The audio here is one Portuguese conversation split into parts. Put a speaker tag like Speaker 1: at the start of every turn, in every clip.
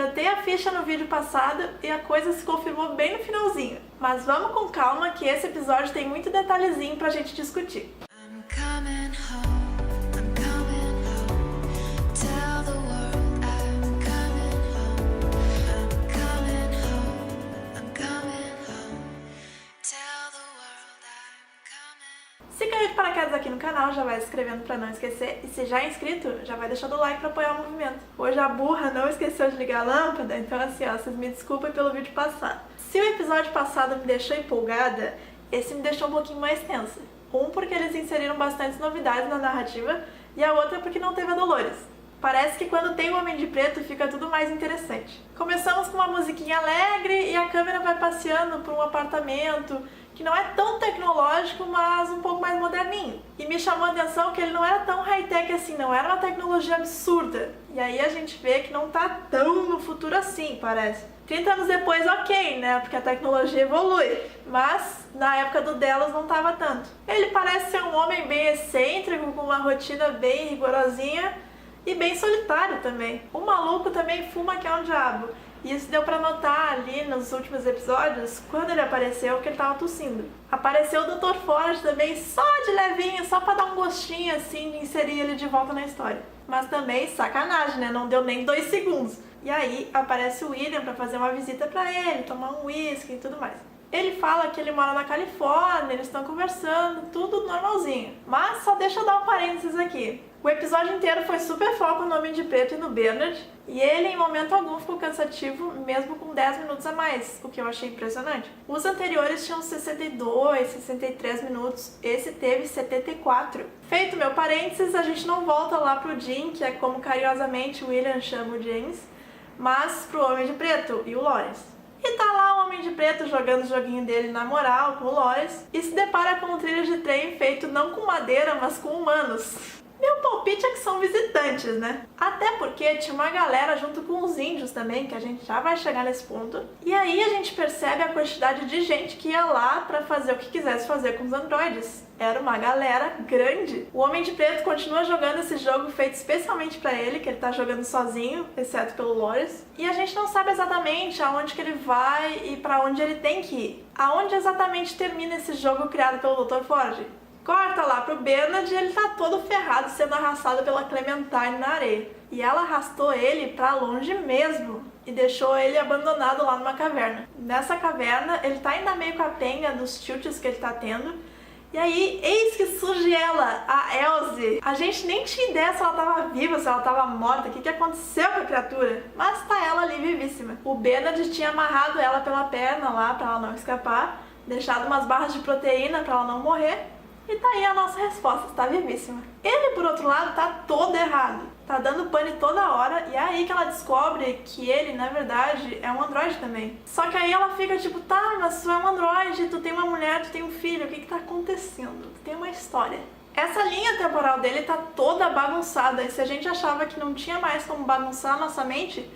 Speaker 1: Cantei a ficha no vídeo passado e a coisa se confirmou bem no finalzinho. Mas vamos com calma que esse episódio tem muito detalhezinho pra gente discutir. Se caiu de paraquedas aqui no canal, já vai se inscrevendo pra não esquecer. E se já é inscrito, já vai deixando o like pra apoiar o movimento. Hoje a burra não esqueceu de ligar a lâmpada, então assim, ó, vocês me desculpem pelo vídeo passado. Se o episódio passado me deixou empolgada, esse me deixou um pouquinho mais tensa. Um, porque eles inseriram bastantes novidades na narrativa, e a outra porque não teve a Dolores. Parece que quando tem o Homem de Preto fica tudo mais interessante. Começamos com uma musiquinha alegre e a câmera vai passeando por um apartamento que não é tão tecnológico, mas um pouco mais moderninho. E me chamou a atenção que ele não era tão high-tech assim, não era uma tecnologia absurda. E aí a gente vê que não tá tão no futuro assim, parece. 30 anos depois, ok, né? Porque a tecnologia evolui. Mas na época do Delos não tava tanto. Ele parece ser um homem bem excêntrico, com uma rotina bem rigorosinha e bem solitário também. O maluco também fuma que é um diabo. E isso deu pra notar ali nos últimos episódios, quando ele apareceu, que ele tava tossindo. Apareceu o Dr. Ford também, só de levinho, só pra dar um gostinho assim, de inserir ele de volta na história. Mas também, sacanagem, né? Não deu nem 2 segundos. E aí, aparece o William pra fazer uma visita pra ele, tomar um whisky e tudo mais. Ele fala que ele mora na Califórnia, eles estão conversando, tudo normalzinho. Mas só deixa eu dar um parênteses aqui. O episódio inteiro foi super foco no Homem de Preto e no Bernard, e ele em momento algum ficou cansativo, mesmo com 10 minutos a mais, o que eu achei impressionante. Os anteriores tinham 62, 63 minutos, esse teve 74. Feito meu parênteses, a gente não volta lá pro Jim, que é como carinhosamente o William chama o James, mas pro Homem de Preto e o Lawrence. E tá lá o Homem de Preto jogando o joguinho dele na moral com o Lawrence e se depara com um trilho de trem feito não com madeira, mas com humanos. Meu palpite é que são visitantes, né? Até porque tinha uma galera junto com os índios também, que a gente já vai chegar nesse ponto. E aí a gente percebe a quantidade de gente que ia lá pra fazer o que quisesse fazer com os androides. Era uma galera grande. O Homem de Preto continua jogando esse jogo feito especialmente pra ele, que ele tá jogando sozinho, exceto pelo Lawrence. E a gente não sabe exatamente aonde que ele vai e pra onde ele tem que ir. Aonde exatamente termina esse jogo criado pelo Dr. Ford? Corta lá pro Bernard e ele tá todo ferrado sendo arrastado pela Clementine na areia. E ela arrastou ele pra longe mesmo e deixou ele abandonado lá numa caverna. Nessa caverna ele tá ainda meio capenga dos tilts que ele tá tendo. E aí, eis que surge ela, a Elsie. A gente nem tinha ideia se ela tava viva, se ela tava morta, o que aconteceu com a criatura. Mas tá ela ali vivíssima. O Bernard tinha amarrado ela pela perna lá pra ela não escapar, deixado umas barras de proteína pra ela não morrer. E tá aí a nossa resposta, está vivíssima. Ele, por outro lado, tá todo errado. Tá dando pane toda hora e é aí que ela descobre que ele, na verdade, é um androide também. Só que aí ela fica tipo, tá, mas tu é um androide, tu tem uma mulher, tu tem um filho, o que tá acontecendo? Tem uma história. Essa linha temporal dele tá toda bagunçada e se a gente achava que não tinha mais como bagunçar a nossa mente,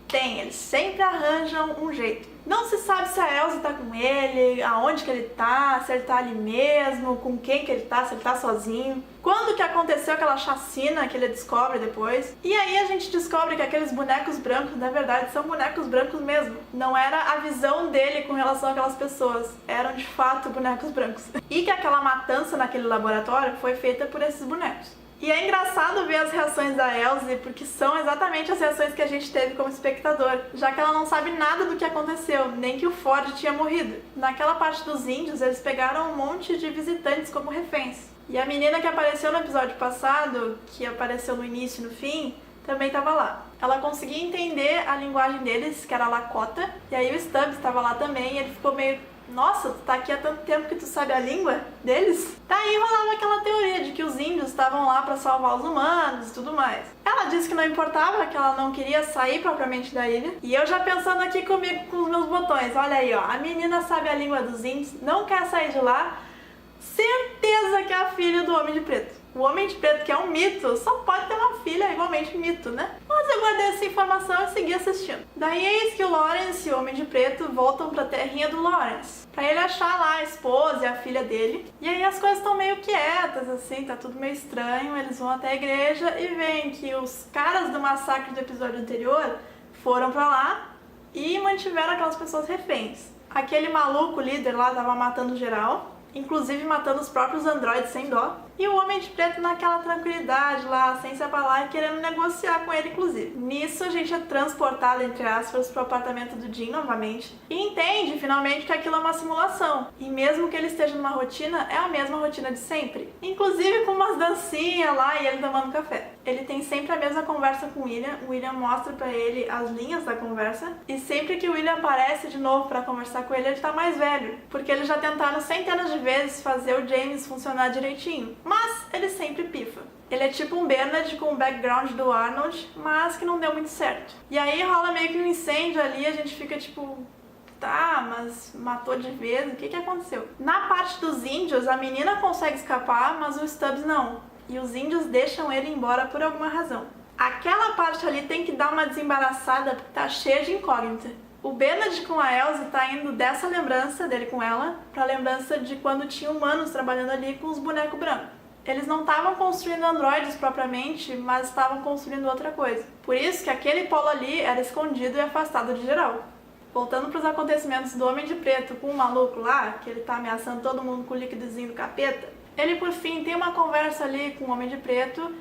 Speaker 1: tem, eles sempre arranjam um jeito. Não se sabe se a Elsie tá com ele, aonde que ele tá, se ele tá ali mesmo, com quem que ele tá, se ele tá sozinho. Quando que aconteceu aquela chacina que ele descobre depois. E aí a gente descobre que aqueles bonecos brancos, na verdade, são bonecos brancos mesmo. Não era a visão dele com relação àquelas pessoas, eram de fato bonecos brancos. E que aquela matança naquele laboratório foi feita por esses bonecos. E é engraçado ver as reações da Elsie, porque são exatamente as reações que a gente teve como espectador, já que ela não sabe nada do que aconteceu, nem que o Ford tinha morrido. Naquela parte dos índios, eles pegaram um monte de visitantes como reféns. E a menina que apareceu no episódio passado, que apareceu no início e no fim, também estava lá. Ela conseguia entender a linguagem deles, que era Lakota, e aí o Stubbs estava lá também, e ele ficou meio... Nossa, tu tá aqui há tanto tempo que tu sabe a língua deles? Daí rolava aquela teoria de que os índios estavam lá pra salvar os humanos e tudo mais. Ela disse que não importava, que ela não queria sair propriamente da ilha. E eu já pensando aqui comigo com os meus botões, olha aí ó, a menina sabe a língua dos índios, não quer sair de lá, certeza que é a filha do Homem de Preto. O Homem de Preto, que é um mito, só pode ter uma filha igualmente mito, né? Mas eu guardei essa informação e segui assistindo. Daí eis que o Lawrence e o Homem de Preto voltam pra terrinha do Lawrence, pra ele achar lá a esposa e a filha dele. E aí as coisas estão meio quietas, assim, tá tudo meio estranho. Eles vão até a igreja e veem que os caras do massacre do episódio anterior foram pra lá e mantiveram aquelas pessoas reféns. Aquele maluco líder lá tava matando geral, inclusive matando os próprios androides sem dó. E o Homem de Preto naquela tranquilidade lá, sem se abalar e querendo negociar com ele, inclusive. Nisso a gente é transportado, entre aspas, pro apartamento do Jim novamente. E entende, finalmente, que aquilo é uma simulação. E mesmo que ele esteja numa rotina, é a mesma rotina de sempre. Inclusive com umas dancinhas lá e ele tomando café. Ele tem sempre a mesma conversa com o William mostra pra ele as linhas da conversa. E sempre que o William aparece de novo pra conversar com ele tá mais velho. Porque eles já tentaram centenas de vezes fazer o James funcionar direitinho. Mas ele sempre pifa. Ele é tipo um Bernard com o background do Arnold, mas que não deu muito certo. E aí rola meio que um incêndio ali, a gente fica tipo... Tá, mas matou de vez, o que aconteceu? Na parte dos índios, a menina consegue escapar, mas o Stubbs não. E os índios deixam ele embora por alguma razão. Aquela parte ali tem que dar uma desembaraçada, porque tá cheia de incógnita. O Bernard com a Elsie tá indo dessa lembrança dele com ela pra lembrança de quando tinha humanos trabalhando ali com os bonecos brancos. Eles não estavam construindo androides propriamente, mas estavam construindo outra coisa. Por isso que aquele polo ali era escondido e afastado de geral. Voltando para os acontecimentos do Homem de Preto com o maluco lá, que ele tá ameaçando todo mundo com o líquidozinho do capeta, ele por fim tem uma conversa ali com o Homem de Preto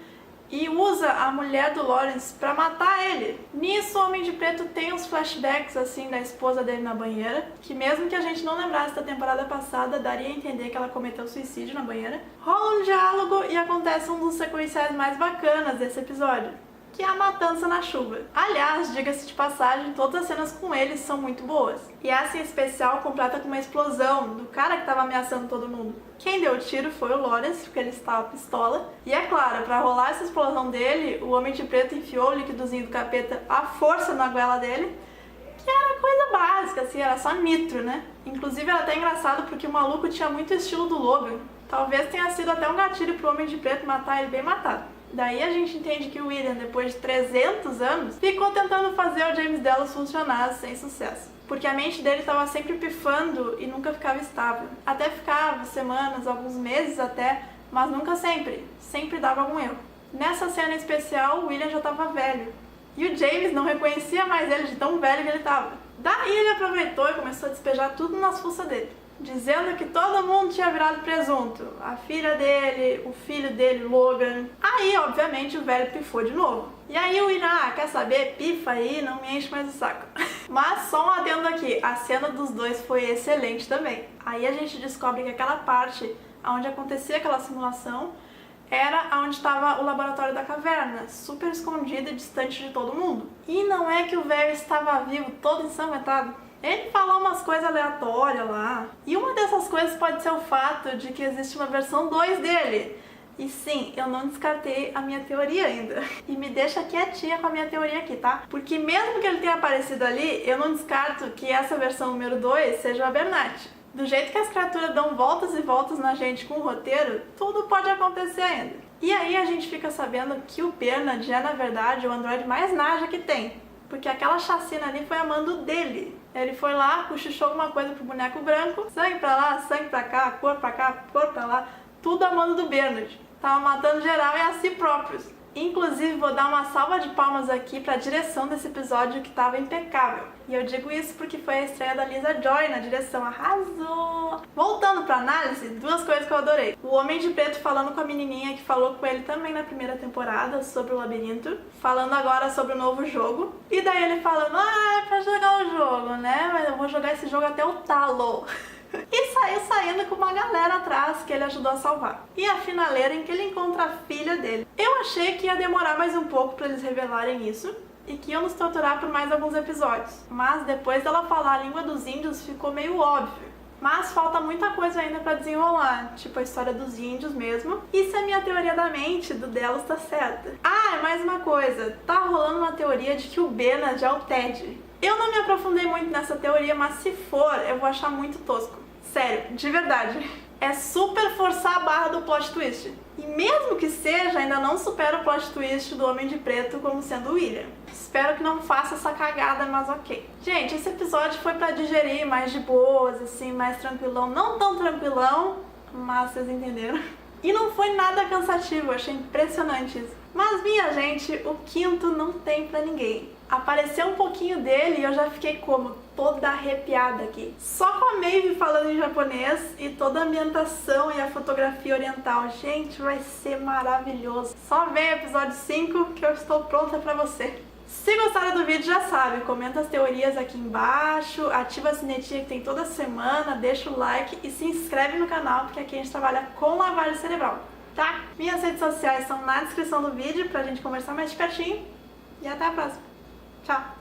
Speaker 1: e usa a mulher do Lawrence pra matar ele. Nisso, o Homem de Preto tem uns flashbacks, assim, da esposa dele na banheira, que mesmo que a gente não lembrasse da temporada passada, daria a entender que ela cometeu suicídio na banheira. Rola um diálogo e acontece um dos sequenciais mais bacanas desse episódio, que é a matança na chuva. Aliás, diga-se de passagem, todas as cenas com eles são muito boas. E essa em especial completa com uma explosão do cara que estava ameaçando todo mundo. Quem deu o tiro foi o Lawrence, porque ele estava pistola. E é claro, para rolar essa explosão dele, o Homem de Preto enfiou o líquidozinho do capeta à força na goela dele, que era coisa básica, assim, era só nitro, né? Inclusive era até engraçado porque o maluco tinha muito estilo do Logan. Talvez tenha sido até um gatilho pro Homem de Preto matar ele bem matado. Daí a gente entende que o William, depois de 300 anos, ficou tentando fazer o James Delos funcionar sem sucesso. Porque a mente dele estava sempre pifando e nunca ficava estável. Até ficava semanas, alguns meses até, mas nunca sempre. Sempre dava algum erro. Nessa cena especial, o William já estava velho. E o James não reconhecia mais ele de tão velho que ele estava. Daí ele aproveitou e começou a despejar tudo nas fuças dele, dizendo que todo mundo tinha virado presunto. A filha dele, o filho dele, Logan. Aí, obviamente, o velho pifou de novo. E aí o William, quer saber? Pifa aí, não me enche mais o saco. Mas só um adendo aqui, a cena dos dois foi excelente também. Aí a gente descobre que aquela parte onde acontecia aquela simulação era onde estava o laboratório da caverna, super escondido e distante de todo mundo. E não é que o velho estava vivo, todo ensanguentado. Ele falou umas coisas aleatórias lá. E uma dessas coisas pode ser o fato de que existe uma versão 2 dele. E sim, eu não descartei a minha teoria ainda. E me deixa quietinha com a minha teoria aqui, tá? Porque mesmo que ele tenha aparecido ali, eu não descarto que essa versão número 2 seja a Bernat. Do jeito que as criaturas dão voltas e voltas na gente com o roteiro, tudo pode acontecer ainda. E aí a gente fica sabendo que o Bernard é, na verdade, o androide mais naja que tem. Porque aquela chacina ali foi a mando dele. Ele foi lá, cochichou alguma coisa pro boneco branco, sangue pra lá, sangue pra cá, cor pra lá, tudo a mando do Bernard. Tava matando geral e a si próprios. Inclusive, vou dar uma salva de palmas aqui pra direção desse episódio que tava impecável. E eu digo isso porque foi a estreia da Lisa Joy na direção, arrasou! Voltando pra análise, duas coisas que eu adorei. O Homem de Preto falando com a menininha que falou com ele também na primeira temporada sobre o labirinto, falando agora sobre o novo jogo. E daí ele falando, é pra jogar o jogo, né? Mas eu vou jogar esse jogo até o talo. E saiu saindo com uma galera atrás que ele ajudou a salvar. E a finaleira em que ele encontra a filha dele. Eu achei que ia demorar mais um pouco pra eles revelarem isso e que iam nos torturar por mais alguns episódios. Mas depois dela falar a língua dos índios ficou meio óbvio. Mas falta muita coisa ainda pra desenrolar, tipo a história dos índios mesmo. E se a minha teoria da mente do Delos tá certa. Ah, e mais uma coisa, tá rolando uma teoria de que o Bernard é o Ted. Eu não me aprofundei muito nessa teoria, mas se for, eu vou achar muito tosco. Sério, de verdade. É super forçar a barra do plot twist. E mesmo que seja, ainda não supera o plot twist do Homem de Preto como sendo o William. Espero que não faça essa cagada, mas ok. Gente, esse episódio foi pra digerir mais de boas, assim, mais tranquilão. Não tão tranquilão, mas vocês entenderam. E não foi nada cansativo, eu achei impressionante isso. Mas minha gente, o quinto não tem pra ninguém. Apareceu um pouquinho dele e eu já fiquei como? Toda arrepiada aqui. Só com a Maeve falando em japonês e toda a ambientação e a fotografia oriental. Gente, vai ser maravilhoso. Só vem o episódio 5 que eu estou pronta pra você. Se gostaram do vídeo, já sabe, comenta as teorias aqui embaixo, ativa a sinetinha que tem toda semana, deixa o like e se inscreve no canal, porque aqui a gente trabalha com lavagem cerebral, tá? Minhas redes sociais estão na descrição do vídeo pra gente conversar mais de pertinho e até a próxima. Tchau!